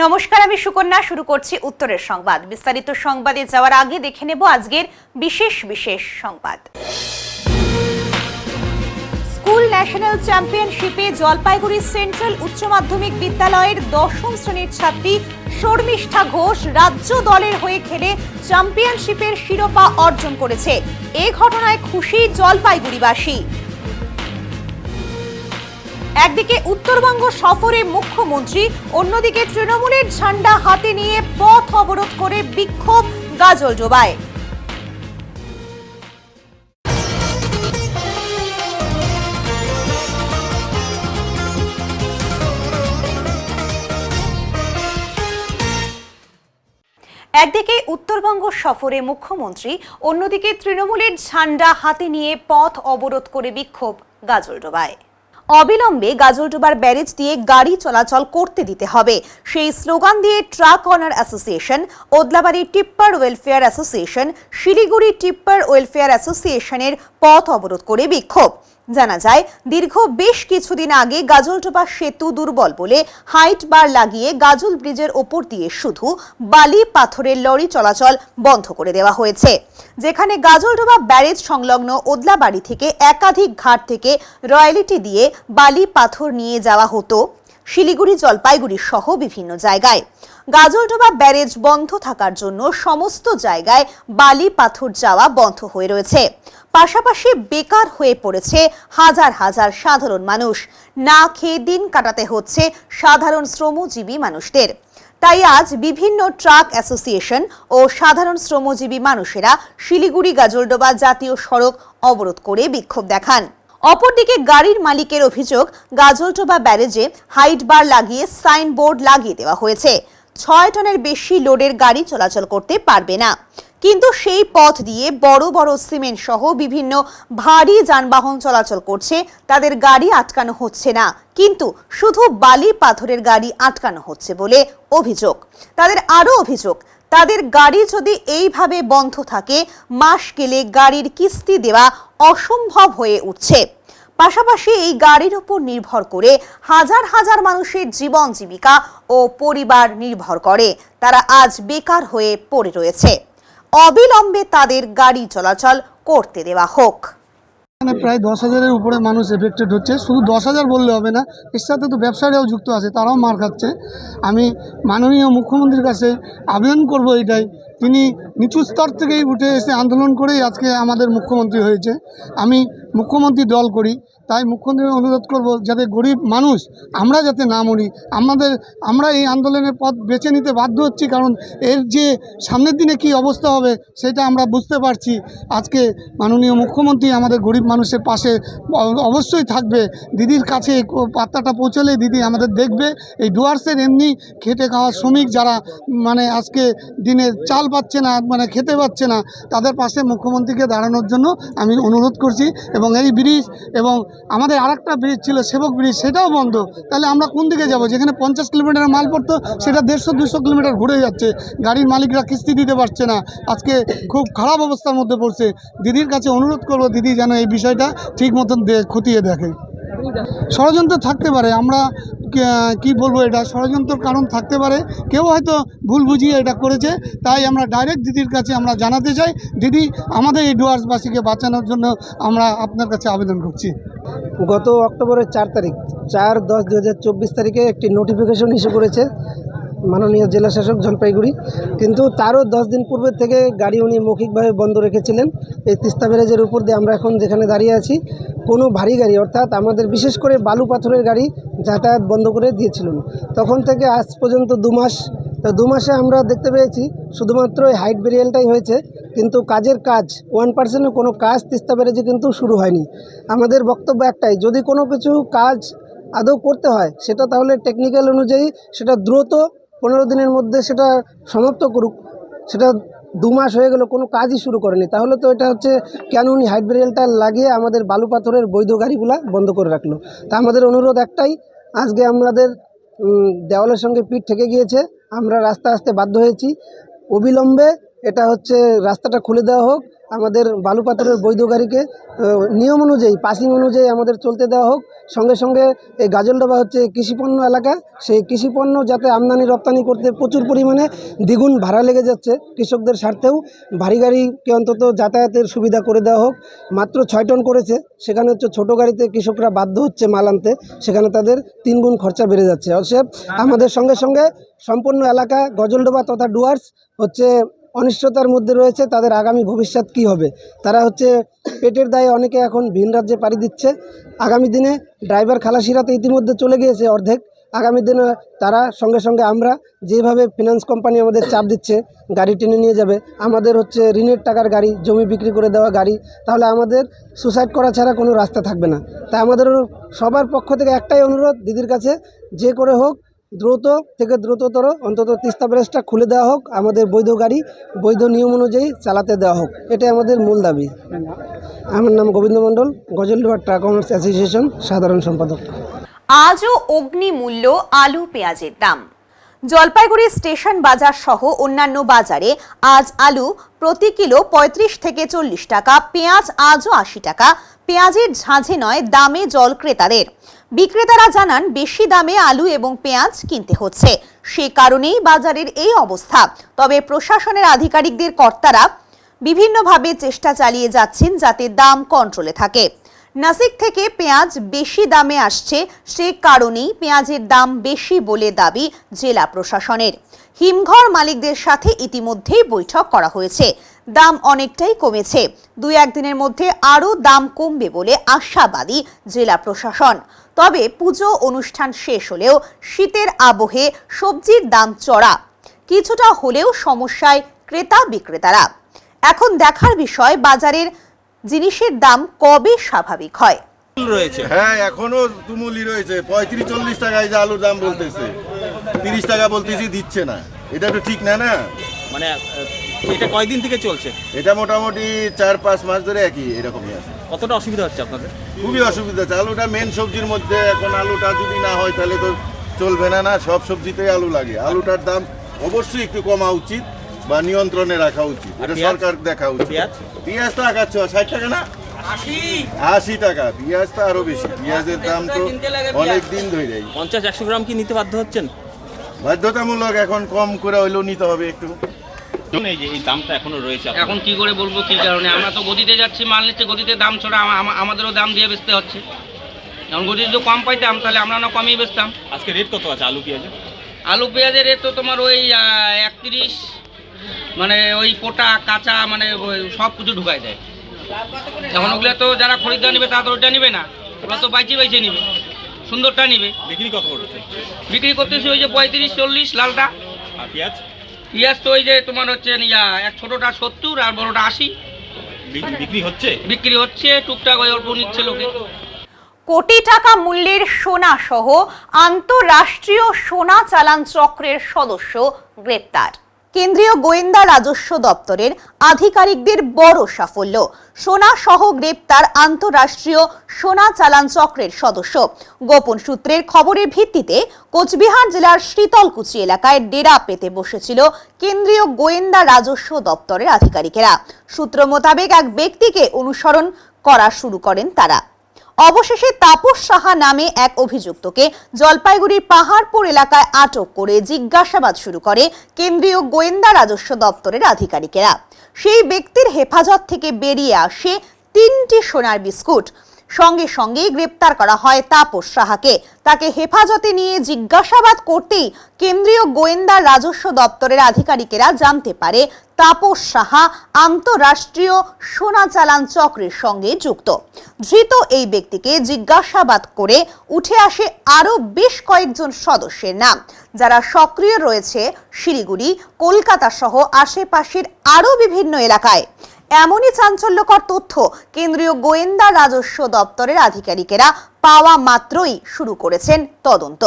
নমস্কার, আমি সুকন্যা। শুরু করছি উত্তরের সংবাদ। বিস্তারিত সংবাদে যাওয়ার আগে দেখে নেব আজকের বিশেষ সংবাদ। স্কুল ন্যাশনাল চ্যাম্পিয়নশিপে জলপাইগুড়ি সেন্ট্রাল উচ্চ মাধ্যমিক বিদ্যালয়ের ১০ম শ্রেণীর ছাত্রী শর্মিষ্ঠা ঘোষ রাজ্য দলের হয়ে খেলে চ্যাম্পিয়নশিপের শিরোপা অর্জন করেছে। এ ঘটনায় খুশি জলপাইগুড়িবাসী। একদিকে উত্তরবঙ্গ সফরে মুখ্যমন্ত্রী, অন্যদিকে তৃণমূলের ঝান্ডা হাতে নিয়ে পথ অবরোধ করে বিক্ষোভ গাজলডোবায়। একদিকে উত্তরবঙ্গ সফরে মুখ্যমন্ত্রী, অন্যদিকে তৃণমূলের ঝান্ডা হাতে নিয়ে পথ অবরোধ করে বিক্ষোভ গাজলডোবায়। অবিলম্বে গাজলডোবার ব্যারেজ দিয়ে গাড়ি চলাচল করতে দিতে হবে, সেই স্লোগান দিয়ে truck owner association, Odlabari tipper welfare association, Siliguri tipper welfare অ্যাসোসিয়েশনের পথ অবরোধ করে বিক্ষোভ। জানা যায়, দীর্ঘ বেশ কিছুদিন আগে গাজলডোবা সেতু দুর্বল বলে হাইট বার লাগিয়ে গাজল ব্রিজের ওপর দিয়ে শুধু বালি পাথরের লরি চলাচল বন্ধ করে দেওয়া হয়েছে, যেখানে গাজলডোবা ব্যারেজ সংলগ্ন ওদলাবাড়ি থেকে একাধিক ঘাট থেকে রয়্যালিটি দিয়ে বালি পাথর নিয়ে যাওয়া হতো শিলিগুড়ি, জলপাইগুড়ি সহ বিভিন্ন জায়গায়। গাজলডোবা ব্যারেজ বন্ধ থাকার জন্য সমস্ত জায়গায় বালি পাথর যাওয়া বন্ধ হয়ে রয়েছে। পাশাপাশি বেকার হয়ে পড়েছে হাজার হাজার সাধারণ মানুষ। না খেয়ে দিন কাটাতে হচ্ছে সাধারণ শ্রমজীবী মানুষদের। তাই আজ বিভিন্ন ট্রাক অ্যাসোসিয়েশন ও সাধারণ শ্রমজীবী মানুষেরা শিলিগুড়ি গাজলডোবা জাতীয় সড়ক অবরোধ করে বিক্ষোভ দেখান। অপরদিকে গাড়ির মালিকের অভিযোগ, গাজলডোবা ব্যারেজে হাইট বার লাগিয়ে সাইনবোর্ড লাগিয়ে দেওয়া হয়েছে, ৬ টনের বেশি লোডের গাড়ি চলাচল করতে পারবে না। কিন্তু সেই পথ দিয়ে বড় বড় সিমেন্ট সহ বিভিন্ন ভারী যানবাহন চলাচল করছে, তাদের গাড়ি আটকানো হচ্ছে না, কিন্তু শুধু বালি পাথরের গাড়ি আটকানো হচ্ছে বলে অভিযোগ। তাদের আরও অভিযোগ, তাদের গাড়ি যদি এইভাবে বন্ধ থাকে, মাস গেলে গাড়ির কিস্তি দেওয়া অসম্ভব হয়ে উঠছে। পাশাপাশি এই গাড়ির উপর নির্ভর করে হাজার হাজার মানুষের জীবন জীবিকা ও পরিবার নির্ভর করে। তারা আজ বেকার হয়ে পড়ে রয়েছে। অবিলম্বে তাদের গাড়ি চলাচল করতে দেওয়া হোক। প্রায় 10,000-এর উপরে মানুষ এফেক্টেড হচ্ছে। শুধু 10,000 বললে হবে না, এর সাথে তো ব্যবসায়ীরাও যুক্ত আছে, তারাও মার খাচ্ছে। আমি মাননীয় মুখ্যমন্ত্রীর কাছে আবেদন করব এটাই, তিনি নিচু স্তর থেকেই উঠে এসে আন্দোলন করেই আজকে আমাদের মুখ্যমন্ত্রী হয়েছে। আমি মুখ্যমন্ত্রী দল করি, তাই মুখ্যমন্ত্রী অনুরোধ করব যাতে গরিব মানুষ আমরা যাতে না মরি। আমরা এই আন্দোলনের পথ বেছে নিতে বাধ্য হচ্ছি, কারণ এর যে সামনের দিনে কি অবস্থা হবে সেটা আমরা বুঝতে পারছি। আজকে মাননীয় মুখ্যমন্ত্রী আমাদের গরিব মানুষের পাশে অবশ্যই থাকবে। দিদির কাছে বার্তাটা পৌঁছলে দিদি আমাদের দেখবে। এই ডুয়ার্সের এমনি খেটে খাওয়া শ্রমিক যারা আজকে দিনে চাল পাচ্ছে না, খেতে পাচ্ছে না, তাদের পাশে মুখ্যমন্ত্রীকে দাঁড়ানোর জন্য আমি অনুরোধ করছি। এবং এই ব্রিজ এবং আমাদের আরেকটা ব্রিজ ছিল সেবক ব্রিজ, সেটাও বন্ধ। তাহলে আমরা কোন দিকে যাব? যেখানে 50 কিলোমিটার মাল পড়তো সেটা 150-200 কিলোমিটার ঘুরে যাচ্ছে। গাড়ির মালিকরা কিস্তি দিতে পারছে না, আজকে খুব খারাপ অবস্থার মধ্যে পড়ছে। দিদির কাছে অনুরোধ করব, দিদি যেন এই বিষয়টা ঠিক মতন খতিয়ে দেখে। ষড়যন্ত্র থাকতে পারে, আমরা কি বলবো, এটা ষড়যন্ত্রের কারণ থাকতে পারে, কেউ হয়তো ভুল বুঝিয়ে এটা করেছে। তাই আমরা ডাইরেক্ট দিদির কাছে আমরা জানাতে চাই, দিদি আমাদের এই ডুয়ার্সবাসীকে বাঁচানোর জন্য আমরা আপনার কাছে আবেদন করছি। গত অক্টোবরের 4 তারিখ 4/10/2024 তারিখে একটি নোটিফিকেশন ইস্যু করেছে মাননীয় জেলা শাসক জলপাইগুড়ি, কিন্তু তারও 10 দিন পূর্বের থেকে গাড়ি উনি মৌখিকভাবে বন্ধ রেখেছিলেন। এই তিস্তা ব্যারেজের উপর দিয়ে আমরা এখন যেখানে দাঁড়িয়ে আছি, কোনো ভারী গাড়ি অর্থাৎ আমাদের বিশেষ করে বালু পাথরের গাড়ি যাতায়াত বন্ধ করে দিয়েছিলেন। তখন থেকে আজ পর্যন্ত 2 মাস, তো 2 মাসে আমরা দেখতে পেয়েছি শুধুমাত্র এই হাইট ব্যারিয়ারটাই হয়েছে, কিন্তু কাজের কাজ 1%-ও কোনো কাজ তিস্তা ব্যারেজে কিন্তু শুরু হয়নি। আমাদের বক্তব্য একটাই, যদি কোনো কিছু কাজ আদৌ করতে হয় সেটা তাহলে টেকনিক্যাল অনুযায়ী সেটা দ্রুত 15 দিনের মধ্যে সেটা সমাপ্ত করুক। সেটা 2 মাস হয়ে গেল, কোনো কাজই শুরু করেনি, তাহলে তো এটা হচ্ছে কেন উনি হাইট ব্যারিয়ারটা লাগিয়ে আমাদের বালু পাথরের বৈধ গাড়িগুলা বন্ধ করে রাখলো। তা আমাদের অনুরোধ একটাই, আজকে আমাদের দেওয়ালের সঙ্গে পিঠ ঠেকে গিয়েছে, আমরা রাস্তা আসতে বাধ্য হয়েছি। অবিলম্বে এটা হচ্ছে রাস্তাটা খুলে দেওয়া হোক, আমাদের বালু পাথরের বৈধ গাড়িকে নিয়ম অনুযায়ী পাসিং অনুযায়ী আমাদের চলতে দেওয়া হোক। সঙ্গে সঙ্গে এই গাজলডোবা হচ্ছে কৃষিপণ্য এলাকা, সেই কৃষিপণ্য যাতে আমদানি রপ্তানি করতে প্রচুর পরিমাণে দ্বিগুণ ভাড়া লেগে যাচ্ছে, কৃষকদের স্বার্থেও ভারী গাড়িকে অন্তত যাতায়াতের সুবিধা করে দেওয়া হোক। মাত্র 6 টন করেছে, সেখানে হচ্ছে ছোটো গাড়িতে কৃষকরা বাধ্য হচ্ছে মাল আনতে, সেখানে তাদের 3 গুণ খরচা বেড়ে যাচ্ছে। অতএব আমাদের সঙ্গে সঙ্গে সম্পূর্ণ এলাকা গজলডোবা তথা ডুয়ার্স হচ্ছে অনিশ্চয়তার মধ্যে রয়েছে। তাদের আগামী ভবিষ্যৎ কী হবে, তারা হচ্ছে পেটের দায়ে অনেকে এখন ভিন রাজ্যে পাড়ি দিচ্ছে। আগামী দিনে ড্রাইভার খালাসিরা তো ইতিমধ্যে চলে গিয়েছে অর্ধেক, আগামী দিনে তারা সঙ্গে সঙ্গে আমরা যেভাবে ফিনান্স কোম্পানি আমাদের চাপ দিচ্ছে গাড়ি টেনে নিয়ে যাবে, আমাদের হচ্ছে ঋণের টাকার গাড়ি, জমি বিক্রি করে দেওয়া গাড়ি, তাহলে আমাদের সুসাইড করা ছাড়া কোনো রাস্তা থাকবে না। তাই আমাদের সবার পক্ষ থেকে একটাই অনুরোধ দিদির কাছে, যে করে হোক দ্রুত থেকে দ্রুততর অন্তত তিস্তা ব্যারেজটা খুলে দেওয়া হোক, আমাদের বৈধ গাড়ি বৈধ নিয়ম অনুযায়ী চালাতে দেওয়া হোক, এটাই আমাদের মূল দাবি। আমার নাম গোবিন্দ মণ্ডল, গজলডোবা ট্রাক ওনার্স অ্যাসোসিয়েশন সাধারণ সম্পাদক। আজও অগ্নিমূল্য আলু পেঁয়াজের দাম। জলপাইগুড়ি স্টেশন বাজার সহ অন্যান্য বাজারে আজ আলু প্রতি কিলো 35 থেকে 40 টাকা, পেঁয়াজ আজও 80 টাকা। পেঁয়াজের ঝাঁঝে নয়, দামে জল ক্রেতাদের। বিক্রেতারা জানান বেশি দামে আলু এবং পেঁয়াজ কিনতে হচ্ছে, সে কারণেই বাজারের এই অবস্থা। তবে প্রশাসনের আধিকারিকদের কর্তারা বিভিন্নভাবে চেষ্টা চালিয়ে যাচ্ছেন যাতে দাম কন্ট্রোলে থাকে। নাসিক থেকে পেঁয়াজ বেশি দামে আসছে, সে কারণেই পেঁয়াজের দাম বেশি বলে দাবি জেলা প্রশাসনের। হিমঘর মালিকদের সাথে ইতিমধ্যেই বৈঠক করা হয়েছে, দাম অনেকটাই কমেছে। 2-1 দিনের মধ্যে আরও দাম কমবে বলে আশাবাদী জেলা প্রশাসন। তবে পুজো অনুষ্ঠান শেষ হলেও শীতের আবহে সবজির দাম চড়া, কিছুটা হলেও সমস্যায় ক্রেতা বিক্রেতারা। এখন দেখার বিষয় বাজারের জিনিসের দাম কবে স্বাভাবিক হয়। হ্যাঁ, এখনো তুমুলি রয়েছে। 35-40 টাকায় যে আলুর দাম বলতেছে, 30 টাকা বলতেছি দিচ্ছে না, এটা তো ঠিক না। না মানে এটা কয়দিন থেকে চলছে? এটা মোটামুটি 4-5 মাস ধরে একই এরকমই আছে। কতটা অসুবিধা হচ্ছে আপনাদের? খুবই অসুবিধা হচ্ছে। আলুটা মেন সবজির মধ্যে, এখন আলুটা যদি না হয় তাহলে তো চলবে না। না, সব সবজিতেই আলু লাগে। আলুটার দাম অবশ্যই একটু কমা উচিত বা নিয়ন্ত্রণে রাখা উচিত, এটা সরকার দেখা উচিত। পেঁয়াজ তো আগাচ্ছ 60 টাকা না, 80 টাকা। পেঁয়াজ তো আরো বেশি, পেঁয়াজের দাম তো অনেক দিন ধরে। 50-100 গ্রাম কি নিতে বাধ্য হচ্ছেন? বাধ্যতামূলক এখন কম করে হইলেও নিতে হবে একটু। এই যে এই দামটা এখনো রয়েছে, এখন কি করে বলবো কি কারণে? আমরা তো গদিতে যাচ্ছি, মাল নিচ্ছে, গদিতে দাম ছড়া আমাদেরও দাম দিয়ে বেচতে হচ্ছে। এখন গদিতে যদি কম পাইতাম তাহলে আমরা না কমই বেচতাম। আজকে রেট কত আছে আলু পেঁয়াজের? আলু পেঁয়াজের রেট তো তোমার ওই 31, মানে ওই পোটা কাঁচা, মানে সব কিছু ঢুকাই দেয়। এখন ওগুলো তো যারা খরিদ্দার নিবে তারা তো ওইটা নিবে না, ওরা তো বাইচে নিবে, সুন্দরটা নিবে। বিক্রি কত করছে? বিক্রি করতেছি ওই যে 35-40 লালটা। আর পেঁয়াজ? পেঁয়াজ তো ওই যে তোমার হচ্ছে এক ছোটোটা 70 আর বড়োটা 80। বিক্রি হচ্ছে? বিক্রি হচ্ছে, টুকটাক ওই অল্প নিচ্ছে লোকে। কোটি টাকা মূল্যের সোনা সহ আন্তঃরাষ্ট্রীয় সোনা চালান চক্রের সদস্য গ্রেপ্তার। কেন্দ্রীয় গোয়েন্দা রাজস্ব দপ্তরের আধিকারিকদের বড় সাফল্য। সোনা সহ গ্রেপ্তার আন্তঃরাষ্ট্রীয় সোনা চালান চক্রের সদস্য। গোপন সূত্রের খবরের ভিত্তিতে কোচবিহার জেলার শীতলকুচি এলাকায় ডেরা পেতে বসেছিল কেন্দ্রীয় গোয়েন্দা রাজস্ব দপ্তরের আধিকারিকেরা। সূত্র মোতাবেক এক ব্যক্তিকে অনুসরণ করা শুরু করেন তারা। অবশেষে তাপস সাহা নামে এক অভিযুক্তকে জলপাইগুড়ির পাহাড়পুর এলাকায় আটক করে জিজ্ঞাসাবাদ শুরু করে কেন্দ্রীয় গোয়েন্দা রাজস্ব দপ্তরের আধিকারিকেরা। সেই ব্যক্তির হেফাজত থেকে বেরিয়ে আসে 3টি সোনার বিস্কুট। সঙ্গে সঙ্গেই গ্রেপ্তার করা হয় তাপস সাহাকে। তাকে হেফাজতে নিয়ে জিজ্ঞাসাবাদ করতেই কেন্দ্রীয় গোয়েন্দা রাজস্ব দপ্তরের আধিকারিকেরা জানতে পারে তাপস সাহা আন্তঃরাষ্ট্রীয় সোনা চালান চক্রের সঙ্গে যুক্ত। ধৃত এই ব্যক্তিকে জিজ্ঞাসাবাদ করে উঠে আসে আরও বেশ কয়েকজন সদস্যের নাম, যারা সক্রিয় রয়েছে শিলিগুড়ি, কলকাতা সহ আশেপাশের আরও বিভিন্ন এলাকায়। এমনই চাঞ্চল্যকর তথ্য কেন্দ্রীয় গোয়েন্দা রাজস্ব দপ্তরের আধিকারিকেরা পাওয়া মাত্রই শুরু করেছেন তদন্ত।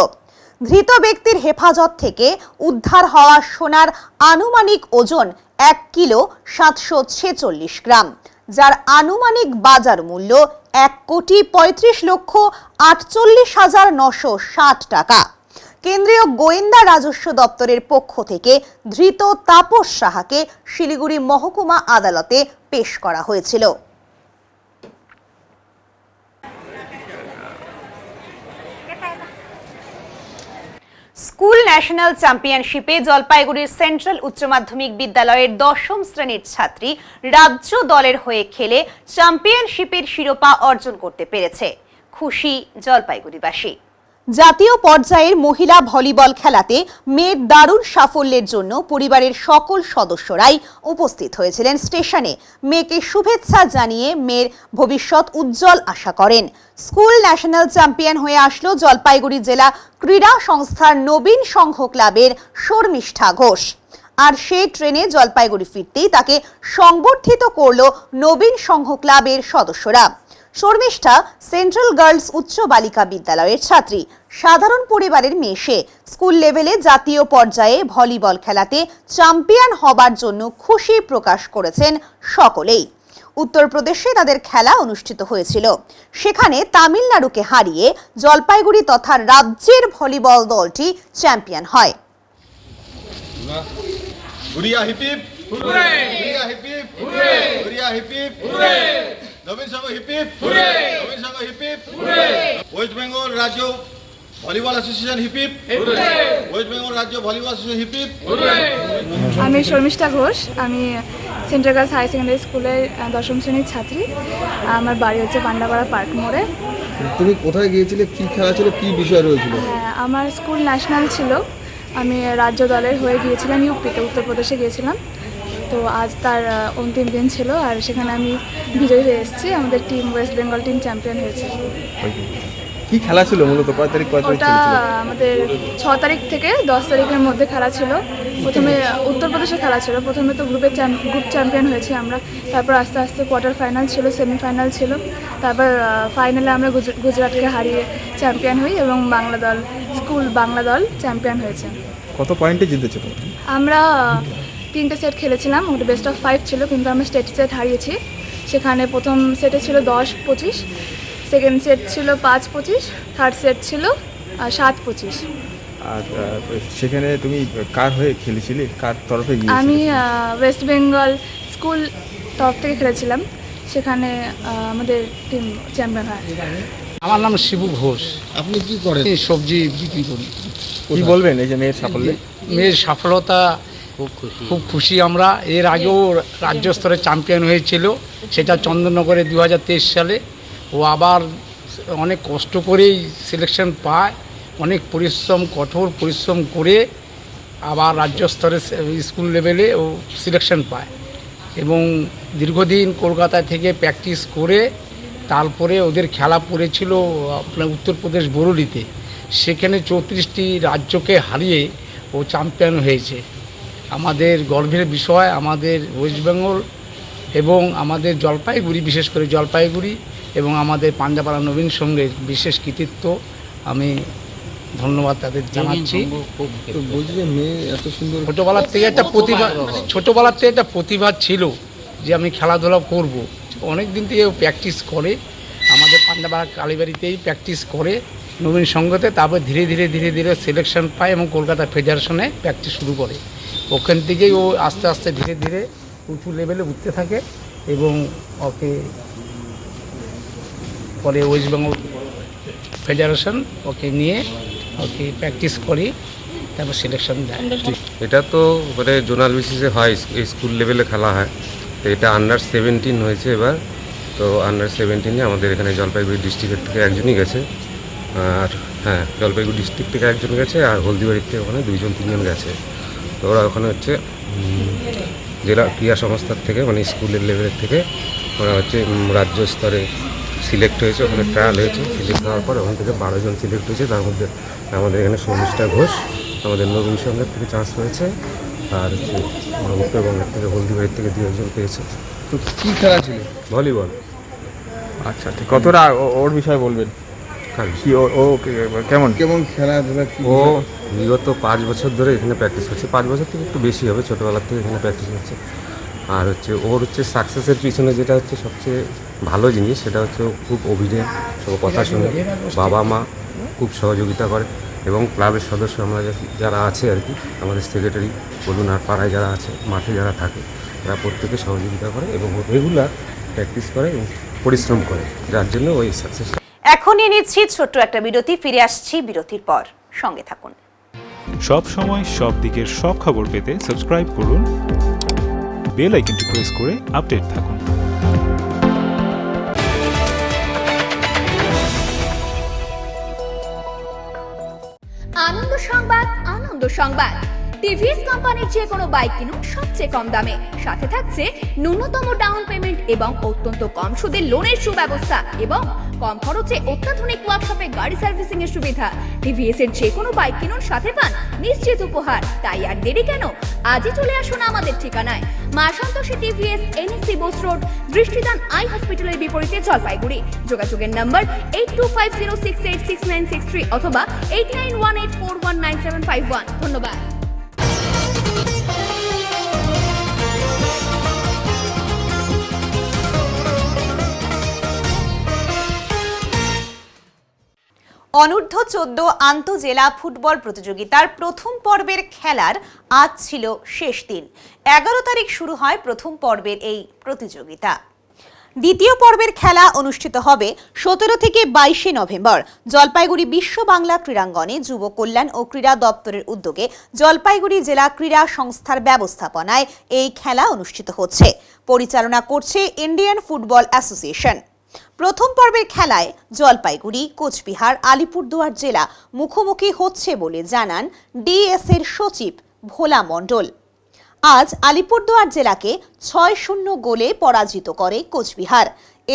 ধৃত ব্যক্তির হেফাজত থেকে উদ্ধার হওয়া সোনার আনুমানিক ওজন 1 কিলো 746 গ্রাম, যার আনুমানিক বাজার মূল্য 1,35,48,960 টাকা। কেন্দ্রীয় গোয়েন্দা রাজস্ব দপ্তরের পক্ষ থেকে ধৃত তাপস সাহাকে শিলিগুড়ি মহকুমা আদালতে পেশ করা হয়েছিল। স্কুল ন্যাশনাল চ্যাম্পিয়নশিপে জলপাইগুড়ির সেন্ট্রাল উচ্চ মাধ্যমিক বিদ্যালয়ের 10ম শ্রেণীর ছাত্রী রাজ্য দলের হয়ে খেলে চ্যাম্পিয়নশিপের শিরোপা অর্জন করতে পেরেছে। খুশি জলপাইগুড়িবাসী। জাতীয় পর্যায়ের মহিলা ভলিবল খেলাতে মেয়ের দারুণ সাফল্যের জন্য পরিবারের সকল সদস্যরাই উপস্থিত হয়েছিলেন স্টেশনে। মেয়েকে শুভেচ্ছা জানিয়ে মেয়ের ভবিষ্যৎ উজ্জ্বল আশা করেন। স্কুল ন্যাশনাল চ্যাম্পিয়ন হয়ে আসলো জলপাইগুড়ি জেলা ক্রীড়া সংস্থার নবীন সংঘ ক্লাবের শর্মিষ্ঠা ঘোষ। আর সে ট্রেনে জলপাইগুড়ি ফিরতেই তাকে সংবর্ধিত করল নবীন সংঘ ক্লাবের সদস্যরা। শর্মিষ্ঠা সেন্ট্রাল গার্লস উচ্চ বালিকা বিদ্যালয়ের ছাত্রী। সাধারণ পরিবারের মেয়ে সে। স্কুল লেভেলে জাতীয় পর্যায়ে ভলিবল খেলাতে চ্যাম্পিয়ন হবার জন্য খুশি প্রকাশ করেছেন সকলেই। উত্তরপ্রদেশে তাদের খেলা অনুষ্ঠিত হয়েছিল। সেখানে তামিলনাড়ুকে হারিয়ে জলপাইগুড়ি তথা রাজ্যের ভলিবল দলটি চ্যাম্পিয়ন হয়। Guria hip hip hooray, Guria hip hip hooray, Guria hip hip hooray, Nabin Sangha hip hip hooray, Nabin Sangha hip hip hooray, West Bengal রাজ্য volleyball association hip hip hooray, West Bengal রাজ্য volleyball association hip hip hooray. আমি শর্মিষ্ঠা ঘোষ। আমি সেন্ট্রাল গার্লস হাই সেকেন্ডারি স্কুলের 10ম শ্রেণীর ছাত্রী। আমার বাড়ি হচ্ছে পান্ডাপাড়া পার্ক মোড়ে। তুমি কোথায় গিয়েছিলে, কি খেলা ছিল, কি বিষয় রয়েছিল? আমার স্কুল ন্যাশনাল ছিল। আমি রাজ্য দলের হয়ে গিয়েছিলাম ইউপিতে, উত্তরপ্রদেশে গিয়েছিলাম। তো আজ তার অন্তিম দিন ছিল আর সেখানে আমি বিজয়ী হয়ে এসেছি। আমাদের team West Bengal team champion হয়েছে। কি খেলা ছিল মূলত, কয় তারিখ ওটা আমাদের 6 তারিখ থেকে 10 তারিখের মধ্যে খেলা ছিল। প্রথমে উত্তরপ্রদেশে খেলা ছিল। প্রথমে তো গ্রুপ চ্যাম্পিয়ন হয়েছি আমরা। তারপর আস্তে আস্তে কোয়ার্টার ফাইনাল ছিল, সেমিফাইনাল ছিল। তারপর ফাইনালে আমরা গুজরাটকে হারিয়ে চ্যাম্পিয়ন হই এবং বাংলা দল চ্যাম্পিয়ন হয়েছে। কত পয়েন্টে জিতেছো তুমি? আমরা 3টে সেট খেলেছিলাম। ওটা বেস্ট অফ 5 ছিল, কিন্তু আমরা স্টেট সেট হারিয়েছি। সেখানে প্রথম সেটে ছিল 10-25, সেকেন্ড সেট ছিল 5-25, থার্ড সেট ছিল 7-25। আর সেখানে তুমি কার হয়ে খেলেছিলে, কার তরফে গিয়েছিলে? আমি ওয়েস্ট বেঙ্গল স্কুল তরফ থেকে খেলেছিলাম। সেখানে আমাদের টিম চ্যাম্পিয়ন হয়। আমার নাম শিবু ঘোষ। আপনি কি করেন? আমি সবজি বিক্রি করি। কি বলবেন এই যে মেয়ের সাফল্য? মেয়ের সফলতা খুব খুশি আমরা। এর আগেও রাজ্য স্তরে চ্যাম্পিয়ন হয়েছিল, সেটা চন্দননগরে 2023 সালে। ও আবার অনেক কষ্ট করেই সিলেকশন পায়, অনেক কঠোর পরিশ্রম করে আবার রাজ্য স্তরে স্কুল লেভেলে ও সিলেকশন পায় এবং দীর্ঘদিন কলকাতা থেকে প্র্যাকটিস করে তারপরে ওদের খেলা পড়েছিল আপনার উত্তরপ্রদেশ বরুলিতে। সেখানে 34টি রাজ্যকে হারিয়ে ও চ্যাম্পিয়ন হয়েছে। আমাদের গর্বের বিষয়। আমাদের ওয়েস্ট বেঙ্গল এবং আমাদের জলপাইগুড়ি, বিশেষ করে জলপাইগুড়ি এবং আমাদের পান্ডাপাড়া নবীন সংঘের বিশেষ কৃতিত্ব আমি ধন্যবাদ তাদের জানাচ্ছি। তো বলছি যে মেয়ে এত সুন্দর, ছোটোবেলার থেকে একটা প্রতিভা ছিল যে আমি খেলাধুলা করব। অনেক দিন থেকে প্র্যাকটিস করে, আমাদের পান্ডাপাড়া কালীবাড়িতেই প্র্যাকটিস করে নবীন সংঘতে। তারপর ধীরে ধীরে সিলেকশন পায় এবং কলকাতা ফেডারেশনে প্র্যাকটিস শুরু করে। ওখান থেকেই ও আস্তে আস্তে ধীরে উঁচু লেভেলে উঠতে থাকে এবং ওকে পরে ওয়েস্ট বেঙ্গল ফেডারেশন ওকে নিয়ে ওকে প্র্যাকটিস করি, তারপর সিলেকশন দেয়। এটা তো মানে জোনাল বেসিসে হয়, স্কুল লেভেলে খেলা হয়। তো এটা আন্ডার 17 হয়েছে এবার। তো আন্ডার 17-এ আমাদের এখানে জলপাইগুড়ি ডিস্ট্রিক্টের থেকে একজনই গেছে। আর হ্যাঁ, জলপাইগুড়ি ডিস্ট্রিক্ট থেকে একজন গেছে আর হলদিবাড়ির থেকে ওখানে 2-3জন গেছে। তো ওরা ওখানে হচ্ছে জেলা ক্রীড়া সংস্থার থেকে মানে স্কুলের লেভেলের থেকে ওরা হচ্ছে রাজ্য স্তরে সিলেক্ট হয়েছে। ওখানে ট্রায়াল হয়েছে, সিলেক্ট হওয়ার পর ওখান থেকে 12 জন সিলেক্ট হয়েছে। তার মধ্যে আমাদের এখানে শর্মিষ্ঠা ঘোষ আমাদের নবীন সংঘের থেকে চান্স হয়েছে। আর হচ্ছে উত্তরবঙ্গের থেকে হলদিবাড়ির থেকে 2 জন পেয়েছে। তো কি খেলা ছিল? ভলিবল। আচ্ছা, ঠিক। কতটা ওর বিষয়ে বলবেন? কি ও কেমন খেলাধুলা? ও বিগত 5 বছর ধরে এখানে প্র্যাকটিস করছে। 5 বছর থেকে একটু বেশি হবে, ছোটোবেলার থেকে এখানে প্র্যাকটিস করছে। আর হচ্ছে ওর হচ্ছে সাকসেসের পিছনে যেটা হচ্ছে সবচেয়ে ভালো জিনিস, সেটা হচ্ছে ও খুব অভিনয়, ও কথা শুনে, বাবা মা খুব সহযোগিতা করে। এবং ক্লাবের সদস্য আমরা যারা আছে আর কি, আমাদের সেক্রেটারি বলুন আর পাড়ায় যারা আছে, মাঠে যারা থাকে, তারা প্রত্যেকে সহযোগিতা করে এবং রেগুলার প্র্যাকটিস করে এবং পরিশ্রম করে, যার জন্য ওই সাকসেস। এখন নিয়ে নিচ্ছি ছোট্ট একটা বিরতি, ফিরে আসছি বিরতির পর, সঙ্গে থাকুন। সব সময় সব দিকের সব খবর পেতে সাবস্ক্রাইব করুন, বেল আইকনটি প্রেস করে আপডেট থাকুন। আনন্দ সংবাদ, আনন্দ সংবাদ। টিভিএস কোম্পানির যে কোনো বাইক কিনুন সবচেয়ে কম দামে, সাথে থাকছে ন্যূনতম ডাউন পেমেন্ট এবং অত্যন্ত কম সুদের লোনের সুব্যবস্থা এবং কম খরচে অত্যাধুনিক ওয়ার্কশপে গাড়ি সার্ভিসিং এর সুবিধা। টিভিএস এর যে কোনো বাইক কিনুন সাথে পান নিশ্চিত উপহার। তাই আর দেরি কেন, আজই চলে আসুন আমাদের ঠিকানায়, মা Santoshi TVS, NSC Bose road, Drishtidan I হসপিটালের বিপরীতে, জলপাইগুড়ি। যোগাযোগের নম্বর 8250686963 অথবা 8918419751। ধন্যবাদ। অনূর্ধ্ব 14 আন্তঃজেলা ফুটবল প্রতিযোগিতার প্রথম পর্বের খেলার আজ ছিল শেষ দিন। 11 তারিখ শুরু হয় প্রথম পর্বের এই প্রতিযোগিতা। দ্বিতীয় পর্বের খেলা অনুষ্ঠিত হবে 17 থেকে 22 নভেম্বর জলপাইগুড়ি বিশ্ব বাংলা ক্রীড়াঙ্গনে। যুব কল্যাণ ও ক্রীড়া দপ্তরের উদ্যোগে জলপাইগুড়ি জেলা ক্রীড়া সংস্থার ব্যবস্থাপনায় এই খেলা অনুষ্ঠিত হচ্ছে। পরিচালনা করছে ইন্ডিয়ান ফুটবল অ্যাসোসিয়েশন। প্রথম পর্বের খেলায় জলপাইগুড়ি, কোচবিহার, আলিপুরদুয়ার জেলা মুখোমুখি হচ্ছে বলে জানান ডিএস এর সচিব ভোলা মণ্ডল। আজ আলিপুরদুয়ার জেলাকে 6-0 গোলে পরাজিত করে কোচবিহার।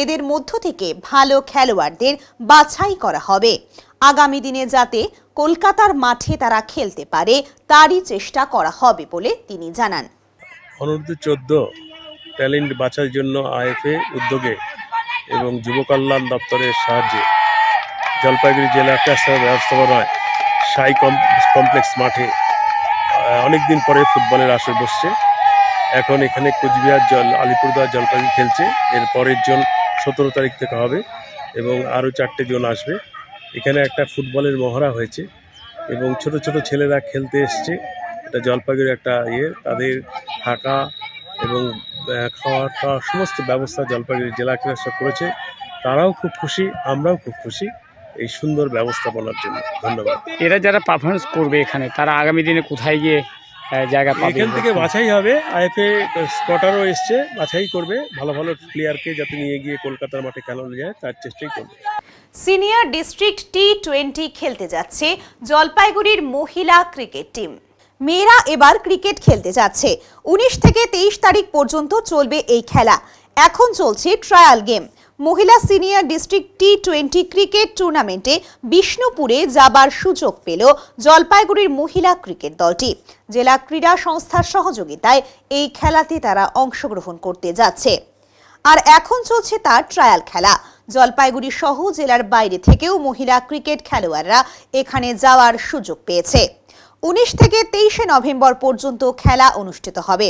এদের মধ্য থেকে ভালো খেলোয়াড়দের বাছাই করা হবে। আগামী দিনে যাতে কলকাতার মাঠে তারা খেলতে পারে তারই চেষ্টা করা হবে বলে তিনি জানান। অনূর্ধ্ব 14 ট্যালেন্ট বাছাইয়ের জন্য আইএফএ উদ্যোগে এবং যুব কল্যাণ দপ্তরের সাহায্যে জলপাইগুড়ি জেলা ক্রীড়া ব্যবস্থাপনায় সাই কমপ্লেক্স মাঠে অনেকদিন পরে ফুটবলের আসর বসছে। এখন এখানে কোচবিহার আলিপুরদুয়ার জলপাইগুড়ি খেলছে। এর পরের জন 17 তারিখ থেকে হবে এবং আরও 4টে জন আসবে। এখানে একটা ফুটবলের মহড়া হয়েছে এবং ছোট ছোট ছেলেরা খেলতে এসছে। এটা জলপাইগুড়ি একটা তাদের থাকা এবং খাওয়া টাওয়া সমস্ত ব্যবস্থা জলপাইগুড়ি জেলা ক্রীড়া করেছে। তারাও খুব খুশি, আমরাও খুব খুশি এই সুন্দর ব্যবস্থাপনার জন্য। ধন্যবাদ। এরা যারা পারফরমেন্স করবে এখানে, তারা আগামী দিনে কোথায় গিয়ে জায়গা পাবে? এখান থেকে বাছাই হবে, আইএফএ স্পটারও এসছে, বাছাই করবে ভালো ভালো প্লেয়ারকে, যাতে নিয়ে গিয়ে কলকাতার মাঠে খেলানো যায় তার চেষ্টাই করবে। সিনিয়র ডিস্ট্রিক্ট T20 খেলতে যাচ্ছে জলপাইগুড়ির মহিলা ক্রিকেট টিম। মেয়েরা এবার ক্রিকেট খেলতে যাচ্ছে। 19 থেকে 23 তারিখ পর্যন্ত চলবে এই খেলা। এখন চলছে ট্রায়াল গেম। মহিলা সিনিয়র ডিস্ট্রিক্ট T20 ক্রিকেট টুর্নামেন্টে বিষ্ণুপুরে যাবার সুযোগ পেল জলপাইগুড়ির মহিলা ক্রিকেট দলটি। জেলা ক্রীড়া সংস্থার সহযোগিতায় এই খেলাতে তারা অংশগ্রহণ করতে যাচ্ছে। আর এখন চলছে তার ট্রায়াল খেলা। জলপাইগুড়ি সহ জেলার বাইরে থেকেও মহিলা ক্রিকেট খেলোয়াড়রা এখানে যাওয়ার সুযোগ পেয়েছে। 19 থেকে 23 নভেম্বর পর্যন্ত খেলা অনুষ্ঠিত হবে।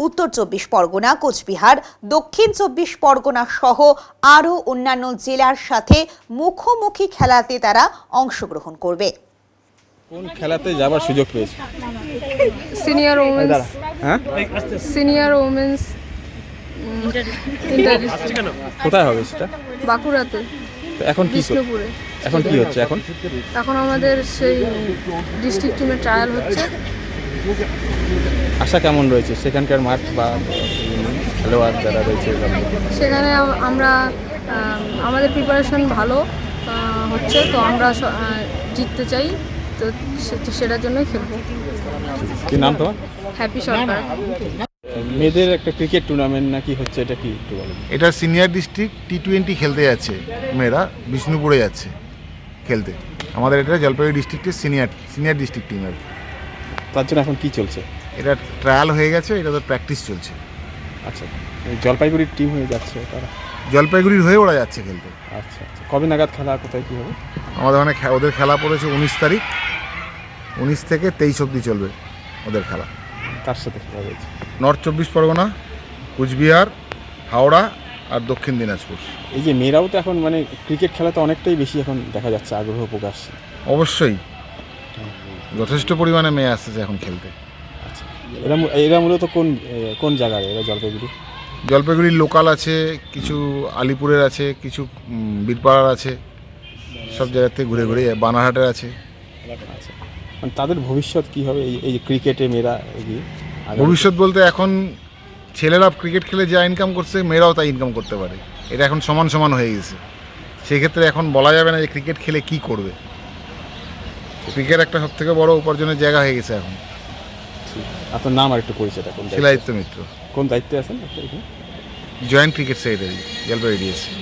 উত্তর 24 পরগনা, কোচবিহার, দক্ষিণ 24 পরগনা সহ আরও অন্যান্য জেলার সাথে মুখোমুখি খেলাতে তারা অংশগ্রহণ করবে। কোন খেলাতে যাবার সুযোগ পেয়েছে? সিনিয়র ওমেন্স, সিনিয়র ওমেন্স কোথায় হবে সেটা? বাঁকুড়াতে। এখন কি বিষ্ণুপুরে। এখন কি হচ্ছে? এখন আমাদের সেই ডিস্ট্রিক্ট টিমের ট্রায়াল হচ্ছে। আশা কেমন রয়েছে সেখানকার মাঠ বা খেলোয়াড় যারা রয়েছে? সেখানে আমরা আমাদের প্রিপারেশন ভালো হচ্ছে, তো আমরা জিততে চাই, তো সেটার জন্যই খেলবো। কি নাম তোমার? হ্যাপি সরকার। মেয়েদের একটা ক্রিকেট টুর্নামেন্ট নাকি হচ্ছে, এটা কি একটু বলো? এটা সিনিয়র ডিস্ট্রিক্ট T20 খেলতে যাচ্ছে মেয়েরা, বিষ্ণুপুরে যাচ্ছে খেলতে। আমাদের এটা জলপাইগুড়ি ডিস্ট্রিক্টের সিনিয়র ডিস্ট্রিক্ট টিমের। তার জন্য এখন কি চলছে? এটা ট্রায়াল হয়ে গেছে, এটা তো প্র্যাকটিস চলছে। আচ্ছা, জলপাইগুড়ির টিম হয়ে যাচ্ছে তারা? জলপাইগুড়ির হয়ে ওরা যাচ্ছে খেলতে। আচ্ছা, কবে নাগাদ খেলা, কোথায় কী হবে? আমাদের ওখানে ওদের খেলা পড়েছে 19 তারিখ। 19 থেকে 23 অবধি চলবে ওদের খেলা। কার সাথে খেলা হয়েছে? নর্থ 24 পরগনা, কুচবিহার, হাওড়া আর দক্ষিণ দিনাজপুর। এই যে মেয়েরাও তো এখন মানে ক্রিকেট খেলাতে অনেকটাই বেশি এখন দেখা যাচ্ছে আগ্রহ প্রকাশ। অবশ্যই যথেষ্ট পরিমাণে মেয়ে আসতেছে এখন খেলতে। এরা এরা মূলত কোন জায়গায় এরা জলপাইগুড়ি? জলপাইগুড়ির লোকাল আছে, কিছু আলিপুরের আছে, কিছু বীরপাড়ার আছে, সব জায়গা থেকে ঘুরে ঘুরে বানারহাটের আছে। আচ্ছা, মানে তাদের ভবিষ্যৎ কী হবে এই যে ক্রিকেটে মেয়েরা এগিয়ে? ভবিষ্যৎ বলতে এখন ছেলেরা ক্রিকেট খেলে যা ইনকাম করছে মেয়েরাও তাই ইনকাম করতে পারে, এটা এখন সমান সমান হয়ে গেছে। সেক্ষেত্রে এখন বলা যাবে না যে ক্রিকেট খেলে কি করবে। ক্রিকেট একটা সব থেকে বড় উপার্জনের জায়গা হয়ে গেছে এখন। আপনার নাম আর একটু পরিচয়টা? কোন শিলাদিত্য মিত্র। কোন দায়িত্বে আছেন? Joint cricket secretary, Jalpaiguri DSC.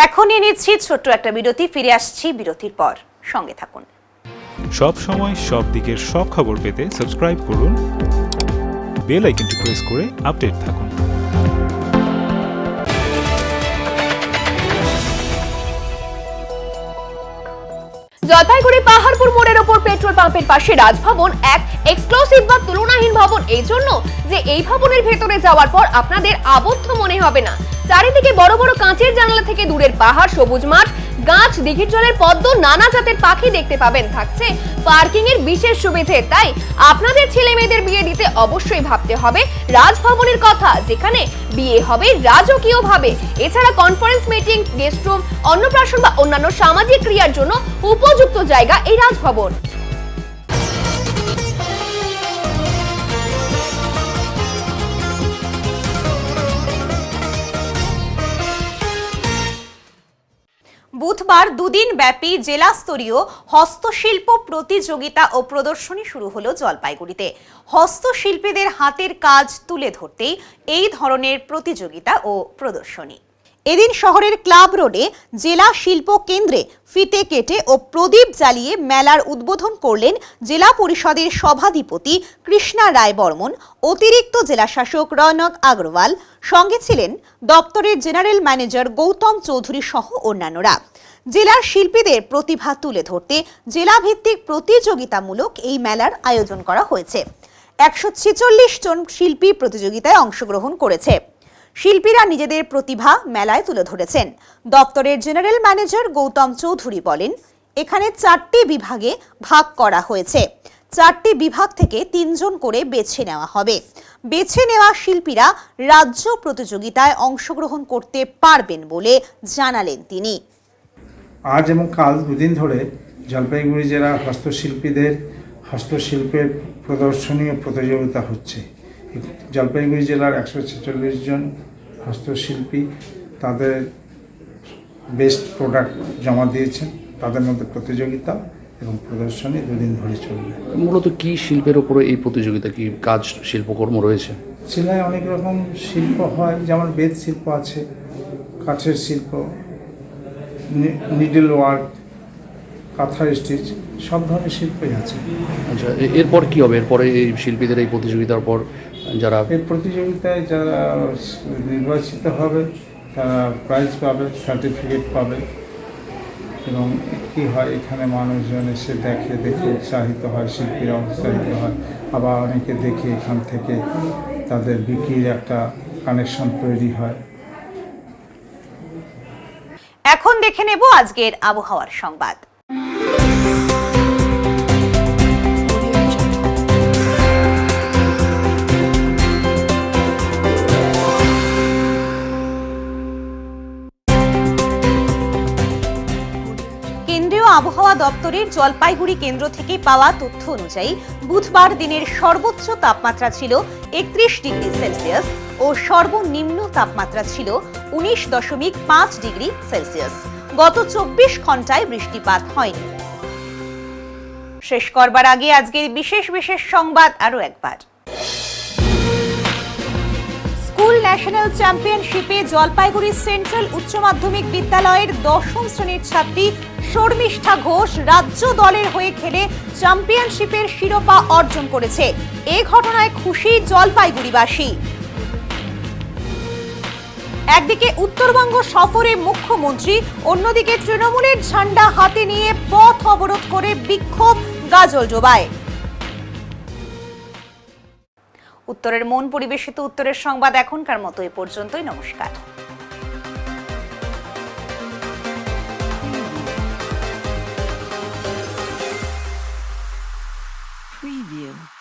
এখন নিয়ে নিচ্ছি ছোট্ট একটা বিরতি, ফিরে আসছি বিরতির পর, সঙ্গে থাকুন। সব সময় সব দিকের সব খবর পেতে সাবস্ক্রাইব করুন, বেল আইকনটি প্রেস করে আপডেট থাকুন। জলপাইগুড়ি পাহাড়পুর মোড়ের ওপর পেট্রোল পাম্পের পাশে রাজভবন এক এক্সক্লুসিভ বা তুলনাহীন ভবন, এই জন্য যে এই ভবনের ভেতরে যাওয়ার পর আপনাদের আবদ্ধ মনে হবে না। চারিদিকে বড় বড় কাঁচের জানালা থেকে দূরের পাহাড়, সবুজ মাঠ, গাছ, দিঘির জলের পদ্ম, নানা জাতের পাখি দেখতে পাবেন। থাকছে পার্কিং এর বিশেষ সুবিধে। তাই আপনাদের ছেলে মেয়েদের বিয়ে দিতে অবশ্যই ভাবতে হবে রাজভবনের কথা, যেখানে বিয়ে হবে রাজকীয় ভাবে। এছাড়া কনফারেন্স, মিটিং, গেস্ট রুম, অন্নপ্রাশন বা অন্যান্য সামাজিক ক্রিয়ার জন্য উপযুক্ত জায়গা এই রাজভবন। বুধবার দুদিন ব্যাপী জেলা স্তরীয় হস্তশিল্প প্রতিযোগিতা ও প্রদর্শনী শুরু হলো জলপাইগুড়িতে। হস্তশিল্পীদের হাতের কাজ তুলে ধরতেই এই ধরনের প্রতিযোগিতা ও প্রদর্শনী। এদিন শহরের ক্লাব রোডে জেলা শিল্প কেন্দ্রে ফিতে কেটে ও প্রদীপ জ্বালিয়ে মেলার উদ্বোধন করলেন জেলা পরিষদের সভাধিপতি কৃষ্ণা রায় বর্মন, অতিরিক্ত জেলাশাসক রৌনক আগরওয়াল, সঙ্গে ছিলেন দপ্তরের জেনারেল ম্যানেজার গৌতম চৌধুরী সহ অন্যান্যরা। জেলার শিল্পীদের প্রতিভা তুলে ধরতে জেলাভিত্তিক প্রতিযোগিতামূলক এই মেলার আয়োজন করা হয়েছে। 146 জন শিল্পী প্রতিযোগিতায় অংশগ্রহণ করেছে। শিল্পীরা নিজেদের প্রতিভা মেলায় তুলে ধরেছেন। দপ্তরের জেনারেল ম্যানেজার গৌতম চৌধুরী বলেন, এখানে 4টি বিভাগে ভাগ করা হয়েছে। 4টি বিভাগ থেকে 3 জন করে বেছে নেওয়া হবে। বেছে নেওয়া শিল্পীরা রাজ্য প্রতিযোগিতায় অংশগ্রহণ করতে পারবেন বলে জানালেন তিনি। আজ এবং কাল দুদিন ধরে জলপাইগুড়ি জেলার হস্তশিল্পীদের হস্তশিল্পের প্রদর্শনী ও প্রতিযোগিতা হচ্ছে। জলপাইগুড়ি জেলার 146 জন হস্তশিল্পী তাদের বেস্ট প্রোডাক্ট জমা দিয়েছেন। তাদের মধ্যে প্রতিযোগিতা এবং প্রদর্শনী দুদিন ধরে চলবে। মূলত কি শিল্পের উপরে এই প্রতিযোগিতা, কি কাজ শিল্পকর্ম রয়েছে? জেলায় অনেক রকম শিল্প হয়, যেমন বেত শিল্প আছে, কাঠের শিল্প, নিডল ওয়ার্ক, কাঁথার স্টিচ, সব ধরনের শিল্পই আছে। আচ্ছা, এরপর কি হবে? এরপরে এই শিল্পীদের এই প্রতিযোগিতার পর যারা এই প্রতিযোগিতায় যারা নির্বাচিত হবে তারা প্রাইজ পাবে, সার্টিফিকেট পাবে। এবং কী হয়, এখানে মানুষজন এসে দেখে উৎসাহিত হয়, শিল্পীরা উৎসাহিত হয়। আবার অনেকে দেখে এখান থেকে তাদের বিক্রির একটা কানেকশন তৈরি হয়। এখন দেখে নেব আজকের আবহাওয়ার সংবাদ। কেন্দ্রীয় আবহাওয়া দপ্তরের জলপাইগুড়ি কেন্দ্র থেকে পাওয়া তথ্য অনুযায়ী বুধবার দিনের সর্বোচ্চ তাপমাত্রা ছিল 31 ডিগ্রি সেলসিয়াস ও সর্বনিম্ন তাপমাত্রা ছিল 19.5 ডিগ্রি সেলসিয়াস। গত 24 ঘন্টায় বৃষ্টিপাত হয়নি। শেষ করবার আগে আজকের বিশেষ সংবাদ আরো একবার। স্কুল ন্যাশনাল চ্যাম্পিয়নশিপে জলপাইগুড়ি সেন্ট্রাল উচ্চ মাধ্যমিক বিদ্যালয়ের 10ম শ্রেণীর ছাত্রী শর্মিষ্ঠা ঘোষ রাজ্য দলের হয়ে খেলে চ্যাম্পিয়নশিপের শিরোপা অর্জন করেছে। এই ঘটনায় খুশি জলপাইগুড়িবাসী। একদিকে উত্তরবঙ্গ সফরে মুখ্যমন্ত্রী, অন্যদিকে তৃণমূলের ঝান্ডা হাতে নিয়ে পথ অবরোধ করে বিক্ষোভ গাজলডোবায়। উত্তরের মন পরিবেশিত উত্তরের সংবাদ এখনকার মতো এ পর্যন্তই। নমস্কার। Preview.